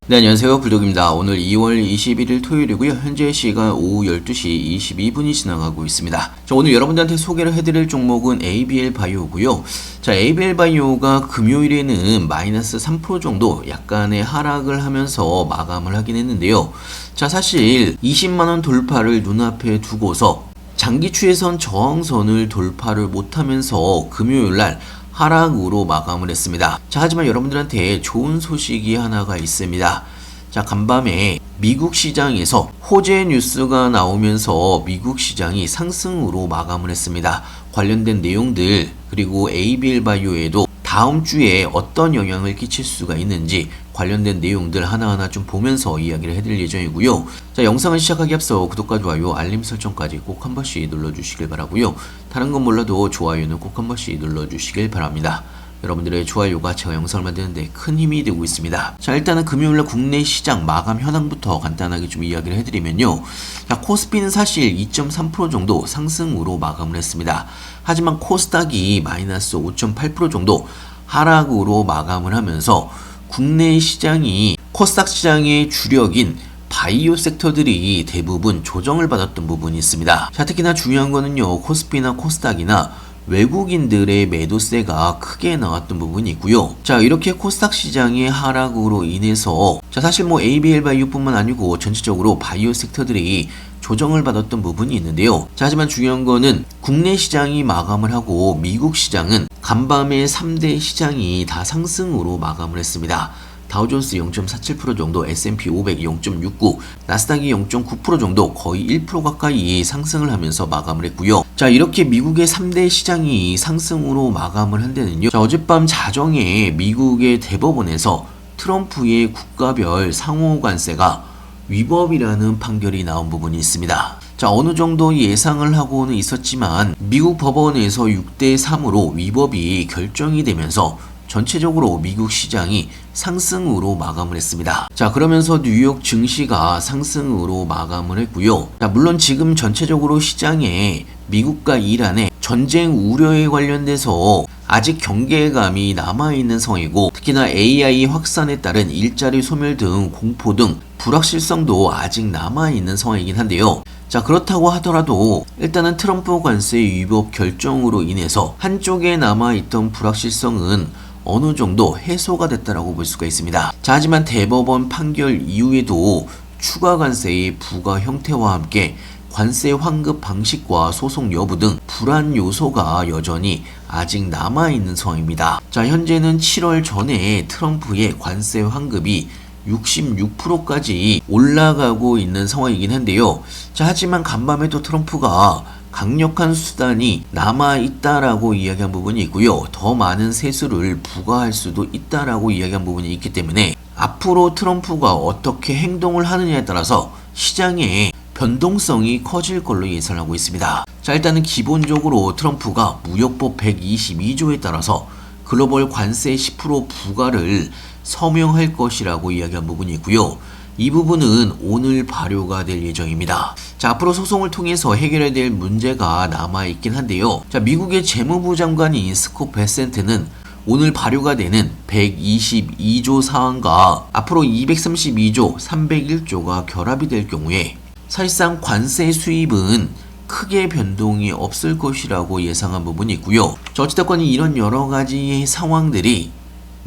네, 안녕하세요. 불독입니다. 오늘 2월 21일 토요일이고요. 현재 시간 오후 12시 22분이 지나가고 있습니다. 자, 오늘 여러분들한테 소개를 해드릴 종목은 ABL 바이오고요. 자, ABL 바이오가 금요일에는 마이너스 3% 정도 약간의 하락을 하면서 마감을 하긴 했는데요. 자, 사실 20만원 돌파를 눈앞에 두고서 장기 추세선 저항선을 돌파를 못하면서 금요일날 하락으로 마감을 했습니다. 자, 하지만 여러분들한테 좋은 소식이 하나가 있습니다. 자, 간밤에 미국 시장에서 호재 뉴스가 나오면서 미국 시장이 상승으로 마감을 했습니다. 관련된 내용들 그리고 ABL 바이오에도 다음 주에 어떤 영향을 끼칠 수가 있는지 관련된 내용들 하나하나 좀 보면서 이야기를 해드릴 예정이고요. 자, 영상을 시작하기 앞서 구독과 좋아요, 알림 설정까지 꼭 한 번씩 눌러주시길 바라고요. 다른 건 몰라도 좋아요는 꼭 한 번씩 눌러주시길 바랍니다. 여러분들의 좋아요가 제가 영상을 만드는데 큰 힘이 되고 있습니다. 자, 일단은 금요일날 국내 시장 마감 현황부터 간단하게 좀 이야기를 해드리면요. 자, 코스피는 사실 2.3% 정도 상승으로 마감을 했습니다. 하지만 코스닥이 마이너스 5.8% 정도 하락으로 마감을 하면서 국내 시장이 코스닥 시장의 주력인 바이오 섹터들이 대부분 조정을 받았던 부분이 있습니다. 자, 특히나 중요한 거는요, 코스피나 코스닥이나 외국인들의 매도세가 크게 나왔던 부분이 있고요. 자, 이렇게 코스닥 시장의 하락으로 인해서 자, 사실 ABL 바이오뿐만 아니고 전체적으로 바이오 섹터들이 조정을 받았던 부분이 있는데요. 자, 하지만 중요한 거는 국내 시장이 마감을 하고 미국 시장은 간밤에 3대 시장이 다 상승으로 마감을 했습니다. 다우존스 0.47% 정도, S&P 500 0.69, 나스닥이 0.9% 정도, 거의 1% 가까이 상승을 하면서 마감을 했고요. 자, 이렇게 미국의 3대 시장이 상승으로 마감을 한 데는요. 자, 어젯밤 자정에 미국의 대법원에서 트럼프의 국가별 상호 관세가 위법이라는 판결이 나온 부분이 있습니다. 자, 어느 정도 예상을 하고는 있었지만 미국 법원에서 6대3으로 위법이 결정이 되면서 전체적으로 미국 시장이 상승으로 마감을 했습니다. 자, 그러면서 뉴욕 증시가 상승으로 마감을 했고요. 자, 물론 지금 전체적으로 시장에 미국과 이란의 전쟁 우려에 관련돼서 아직 경계감이 남아있는 상황이고, 특히나 AI 확산에 따른 일자리 소멸 등 공포 등 불확실성도 아직 남아있는 상황이긴 한데요. 자, 그렇다고 하더라도 일단은 트럼프 관세 위법 결정으로 인해서 한쪽에 남아있던 불확실성은 어느 정도 해소가 됐다라고 볼 수가 있습니다. 자, 하지만 대법원 판결 이후에도 추가 관세의 부과 형태와 함께 관세 환급 방식과 소송 여부 등 불안 요소가 여전히 아직 남아있는 상황입니다. 자, 현재는 7월 전에 트럼프의 관세 환급이 66%까지 올라가고 있는 상황이긴 한데요. 자, 하지만 간밤에도 트럼프가 강력한 수단이 남아있다라고 이야기한 부분이 있고요. 더 많은 세수를 부과할 수도 있다라고 이야기한 부분이 있기 때문에 앞으로 트럼프가 어떻게 행동을 하느냐에 따라서 시장의 변동성이 커질 걸로 예상하고 있습니다. 자, 일단은 기본적으로 트럼프가 무역법 122조에 따라서 글로벌 관세 10% 부과를 서명할 것이라고 이야기한 부분이 있고요. 이 부분은 오늘 발효가 될 예정입니다. 자, 앞으로 소송을 통해서 해결해야 될 문제가 남아있긴 한데요. 자, 미국의 재무부 장관인 스콧 베센트는 오늘 발효가 되는 122조 사안과 앞으로 232조, 301조가 결합이 될 경우에 사실상 관세 수입은 크게 변동이 없을 것이라고 예상한 부분이 있고요. 자, 어찌됐건 이런 여러 가지 상황들이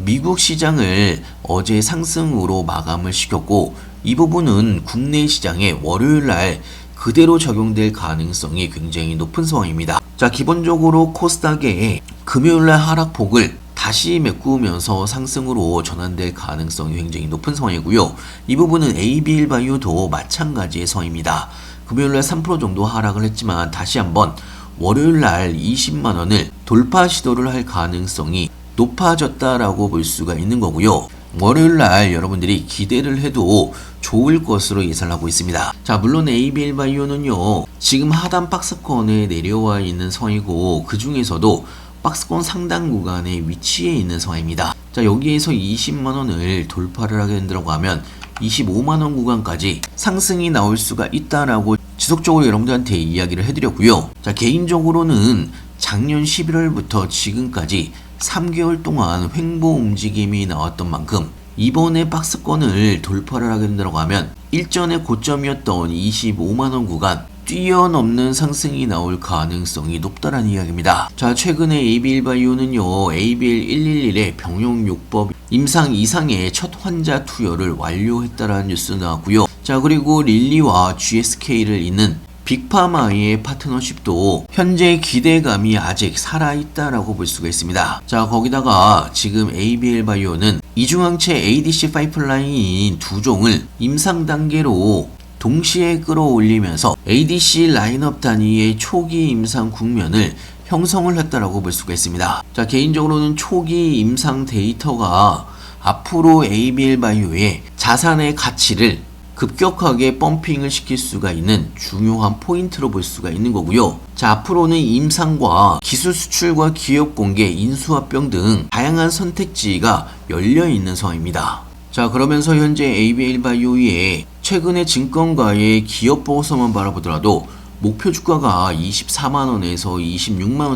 미국 시장을 어제 상승으로 마감을 시켰고, 이 부분은 국내 시장에 월요일날 그대로 적용될 가능성이 굉장히 높은 상황입니다. 자, 기본적으로 코스닥의 금요일날 하락폭을 다시 메꾸면서 상승으로 전환될 가능성이 굉장히 높은 상황이고요. 이 부분은 ABL 바이오도 마찬가지의 상황입니다. 금요일날 3% 정도 하락을 했지만 다시 한번 월요일날 20만원을 돌파 시도를 할 가능성이 높아졌다라고 볼 수가 있는 거고요. 월요일날 여러분들이 기대를 해도 좋을 것으로 예상하고 있습니다. 자, 물론 ABL 바이오는요, 지금 하단 박스권에 내려와 있는 상황이고, 그 중에서도 박스권 상단 구간에 위치해 있는 상황입니다. 자, 여기에서 20만원을 돌파를 하게 된다고 하면 25만원 구간까지 상승이 나올 수가 있다라고 지속적으로 여러분들한테 이야기를 해드렸고요. 자, 개인적으로는 작년 11월부터 지금까지 3개월 동안 횡보 움직임이 나왔던 만큼 이번에 박스권을 돌파를 하게 된다고 하면 일전의 고점이었던 25만원 구간 뛰어넘는 상승이 나올 가능성이 높다라는 이야기입니다. 자, 최근에 ABL바이오는요, ABL111의 병용요법 임상 이상의 첫 환자 투여를 완료했다라는 뉴스 나왔고요. 자, 그리고 릴리와 GSK를 잇는 빅파마의 파트너십도 현재 기대감이 아직 살아있다라고 볼 수가 있습니다. 자, 거기다가 지금 ABL바이오는 이중항체 ADC 파이프라인인 두 종을 임상 단계로 동시에 끌어올리면서 ADC 라인업 단위의 초기 임상 국면을 형성을 했다라고 볼 수가 있습니다. 자, 개인적으로는 초기 임상 데이터가 앞으로 ABL바이오의 자산의 가치를 급격하게 펌핑을 시킬 수가 있는 중요한 포인트로 볼 수가 있는 거고요. 자, 앞으로는 임상과 기술 수출과 기업 공개, 인수합병 등 다양한 선택지가 열려있는 상황입니다. 자, 그러면서 현재 ABL바이오의 최근의 증권가의 기업 보고서만 바라보더라도 목표 주가가 24만원에서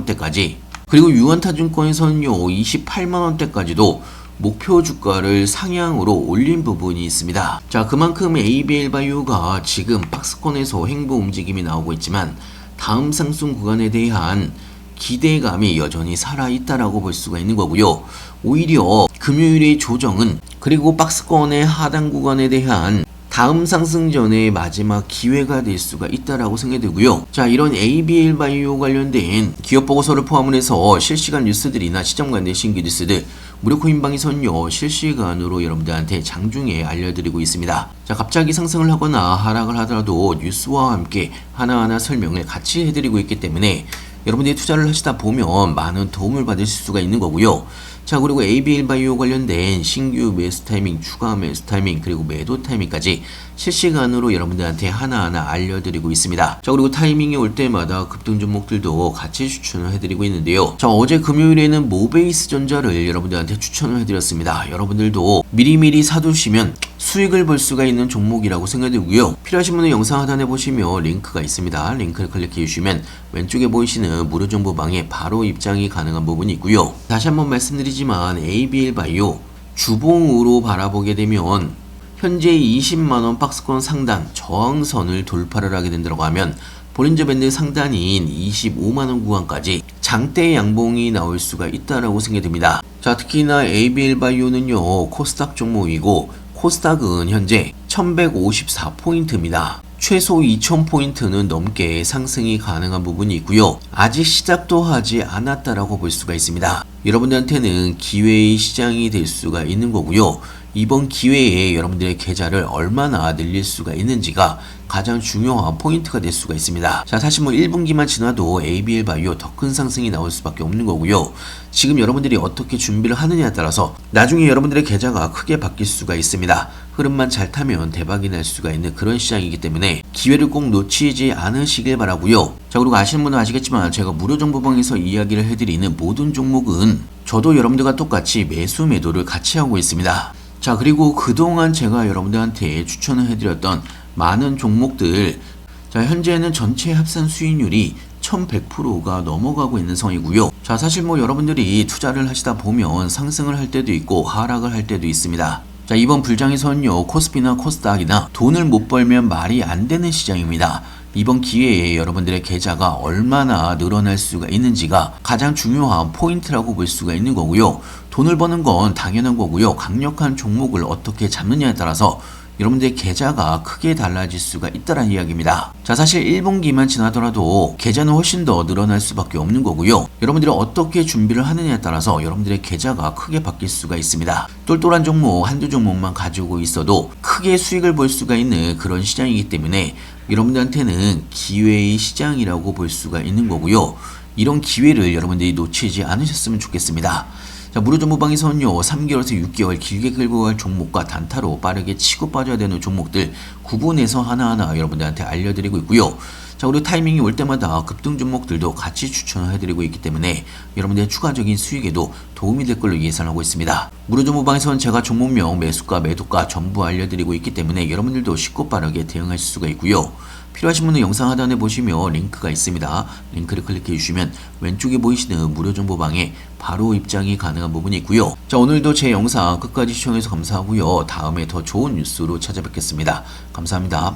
26만원대까지, 그리고 유한타증권에서는요 28만원대까지도 목표 주가를 상향으로 올린 부분이 있습니다. 자, 그만큼 ABL바이오가 지금 박스권에서 횡보 움직임이 나오고 있지만 다음 상승 구간에 대한 기대감이 여전히 살아있다라고 볼 수가 있는 거고요. 오히려 금요일의 조정은, 그리고 박스권의 하단 구간에 대한 다음 상승 전의 마지막 기회가 될 수가 있다라고 생각이 들고요. 자, 이런 ABL바이오 관련된 기업 보고서를 포함을 해서 실시간 뉴스들이나 시장 관련 신규 뉴스들 무료 코인방에서는요 실시간으로 여러분들한테 장중에 알려드리고 있습니다. 자, 갑자기 상승을 하거나 하락을 하더라도 뉴스와 함께 하나하나 설명을 같이 해드리고 있기 때문에 여러분들이 투자를 하시다 보면 많은 도움을 받으실 수가 있는 거고요. 자, 그리고 ABL바이오 관련된 신규 매수 타이밍, 추가 매수 타이밍, 그리고 매도 타이밍까지 실시간으로 여러분들한테 하나하나 알려드리고 있습니다. 자, 그리고 타이밍이 올 때마다 급등 종목들도 같이 추천을 해드리고 있는데요. 자, 어제 금요일에는 모베이스 전자를 여러분들한테 추천을 해드렸습니다. 여러분들도 미리미리 사두시면 수익을 볼 수가 있는 종목이라고 생각되고요. 필요하신 분은 영상 하단에 보시면 링크가 있습니다. 링크를 클릭해 주시면 왼쪽에 보이시는 무료 정보방에 바로 입장이 가능한 부분이 있고요. 다시 한번 말씀드리지만 ABL바이오 주봉으로 바라보게 되면 현재 20만원 박스권 상단 저항선을 돌파를 하게 된다고 하면 볼린저 밴드 상단인 25만원 구간까지 장대 양봉이 나올 수가 있다라고 생각됩니다. 자, 특히나 ABL바이오는요 코스닥 종목이고 코스닥은 현재 1154포인트입니다. 최소 2000포인트는 넘게 상승이 가능한 부분이 있고요. 아직 시작도 하지 않았다라고 볼 수가 있습니다. 여러분들한테는 기회의 시장이 될 수가 있는 거고요. 이번 기회에 여러분들의 계좌를 얼마나 늘릴 수가 있는지가 가장 중요한 포인트가 될 수가 있습니다. 자, 사실 1분기만 지나도 ABL바이오 더 큰 상승이 나올 수밖에 없는 거고요. 지금 여러분들이 어떻게 준비를 하느냐에 따라서 나중에 여러분들의 계좌가 크게 바뀔 수가 있습니다. 흐름만 잘 타면 대박이 날 수가 있는 그런 시장이기 때문에 기회를 꼭 놓치지 않으시길 바라고요. 자, 그리고 아시는 분은 아시겠지만 제가 무료 정보방에서 이야기를 해드리는 모든 종목은 저도 여러분들과 똑같이 매수 매도를 같이 하고 있습니다. 자, 그리고 그동안 제가 여러분들한테 추천을 해드렸던 많은 종목들, 자, 현재는 전체 합산 수익률이 1100%가 넘어가고 있는 상황이고요. 자, 사실 여러분들이 투자를 하시다 보면 상승을 할 때도 있고 하락을 할 때도 있습니다. 자, 이번 불장에서는요 코스피나 코스닥이나 돈을 못 벌면 말이 안 되는 시장입니다. 이번 기회에 여러분들의 계좌가 얼마나 늘어날 수가 있는지가 가장 중요한 포인트라고 볼 수가 있는 거고요. 돈을 버는 건 당연한 거고요. 강력한 종목을 어떻게 잡느냐에 따라서 여러분들의 계좌가 크게 달라질 수가 있다는 이야기입니다. 자, 사실 1분기만 지나더라도 계좌는 훨씬 더 늘어날 수밖에 없는 거고요. 여러분들이 어떻게 준비를 하느냐에 따라서 여러분들의 계좌가 크게 바뀔 수가 있습니다. 똘똘한 종목 한두 종목만 가지고 있어도 크게 수익을 볼 수가 있는 그런 시장이기 때문에 여러분들한테는 기회의 시장이라고 볼 수가 있는 거고요. 이런 기회를 여러분들이 놓치지 않으셨으면 좋겠습니다. 자, 무료 정보방에서는요 3개월에서 6개월 길게 끌고 갈 종목과 단타로 빠르게 치고 빠져야 되는 종목들 구분해서 하나하나 여러분들한테 알려드리고 있고요. 자, 그리고 타이밍이 올 때마다 급등 종목들도 같이 추천해드리고 있기 때문에 여러분들의 추가적인 수익에도 도움이 될 걸로 예상하고 있습니다. 무료 정보방에서는 제가 종목명, 매수가, 매도가 전부 알려드리고 있기 때문에 여러분들도 쉽고 빠르게 대응하실 수가 있고요. 필요하신 분은 영상 하단에 보시면 링크가 있습니다. 링크를 클릭해 주시면 왼쪽에 보이시는 무료 정보방에 바로 입장이 가능한 부분이 있고요. 자, 오늘도 제 영상 끝까지 시청해서 감사하고요. 다음에 더 좋은 뉴스로 찾아뵙겠습니다. 감사합니다.